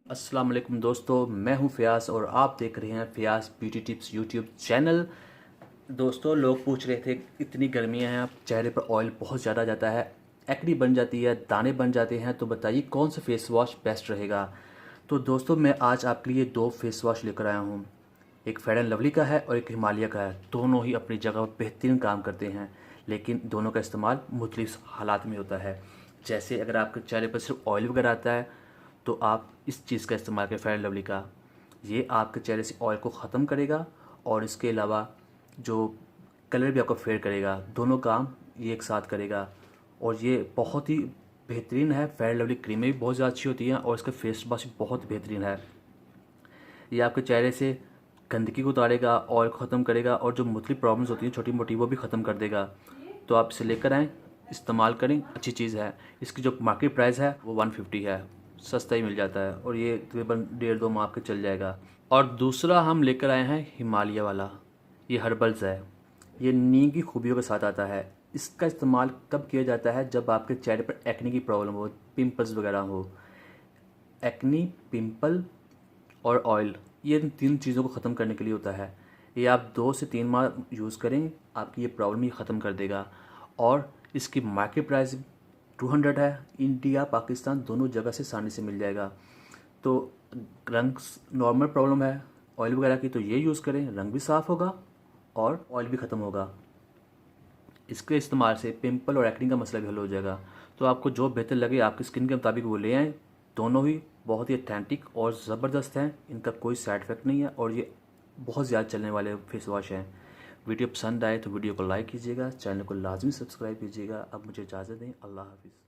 अस्सलाम वालेकुम दोस्तों, मैं हूं फ़याज़ और आप देख रहे हैं Fayaz beauty tips YouTube channel. दोस्तों, लोग पूछ रहे थे इतनी गर्मियां हैं, चेहरे पर ऑयल बहुत ज़्यादा जाता है, एक्ने बन जाती है, दाने बन जाते हैं, तो बताइए कौन सा फेस वॉश बेस्ट रहेगा। तो दोस्तों, मैं आज आपके लिए दो फेस वॉश लेकर आया हूँ। एक फेयर एंड लवली का है और एक हिमालय का है। दोनों ही अपनी जगह पर बेहतरीन काम करते हैं, लेकिन दोनों का इस्तेमाल मुख्तलिफ हालात में होता है। जैसे अगर आपके चेहरे पर सिर्फ ऑयल वगैरह आता है तो आप इस चीज़ का इस्तेमाल करें, फेयर एंड लवली का। ये आपके चेहरे से ऑयल को ख़त्म करेगा और इसके अलावा जो कलर भी आपका फेड करेगा। दोनों काम ये एक साथ करेगा और ये बहुत ही बेहतरीन है। फेयर एंड लवली क्रीमें भी बहुत ज़्यादा अच्छी होती हैं और इसका फेस वॉश भी बहुत बेहतरीन है। ये आपके चेहरे से गंदगी को उतारेगा, ऑयल को ख़त्म करेगा और जो मुख्तलिफ प्रॉब्लम्स होती हैं छोटी मोटी वो भी ख़त्म कर देगा। तो आप इसे लेकर आएँ, इस्तेमाल करें, अच्छी चीज़ है। इसकी जो मार्केट प्राइस है वो 150 है, सस्ता ही मिल जाता है और ये तकरीबन 1.5-2 माह के चल जाएगा। और दूसरा हम लेकर आए हैं हिमालय वाला। ये हर्बल्स है, ये नीम की खूबियों के साथ आता है। इसका इस्तेमाल कब किया जाता है? जब आपके चेहरे पर एक्ने की प्रॉब्लम हो, पिंपल्स वगैरह हो। एक्नी, पिंपल और ऑयल, ये इन तीन चीज़ों को ख़त्म करने के लिए होता है। ये आप 2 से 3 माह यूज़ करें, आपकी ये प्रॉब्लम ही ख़त्म कर देगा। और इसकी मार्केट प्राइस 200 है। इंडिया पाकिस्तान दोनों जगह से आसानी से मिल जाएगा। तो रंग नॉर्मल प्रॉब्लम है ऑयल वगैरह की तो ये यूज़ करें, रंग भी साफ़ होगा और ऑयल भी ख़त्म होगा। इसके इस्तेमाल से पिंपल और एक्ने का मसला भी हल हो जाएगा। तो आपको जो बेहतर लगे आपकी स्किन के मुताबिक वो ले आएँ। दोनों ही बहुत ही ऑथेंटिक और ज़बरदस्त हैं, इनका कोई साइड इफ़ेक्ट नहीं है और ये बहुत ज़्यादा चलने वाले फेस वॉश हैं। वीडियो पसंद आए तो वीडियो को लाइक कीजिएगा, चैनल को लाजमी सब्सक्राइब कीजिएगा। अब मुझे इजाज़त दें, अल्लाह हाफ़िज़।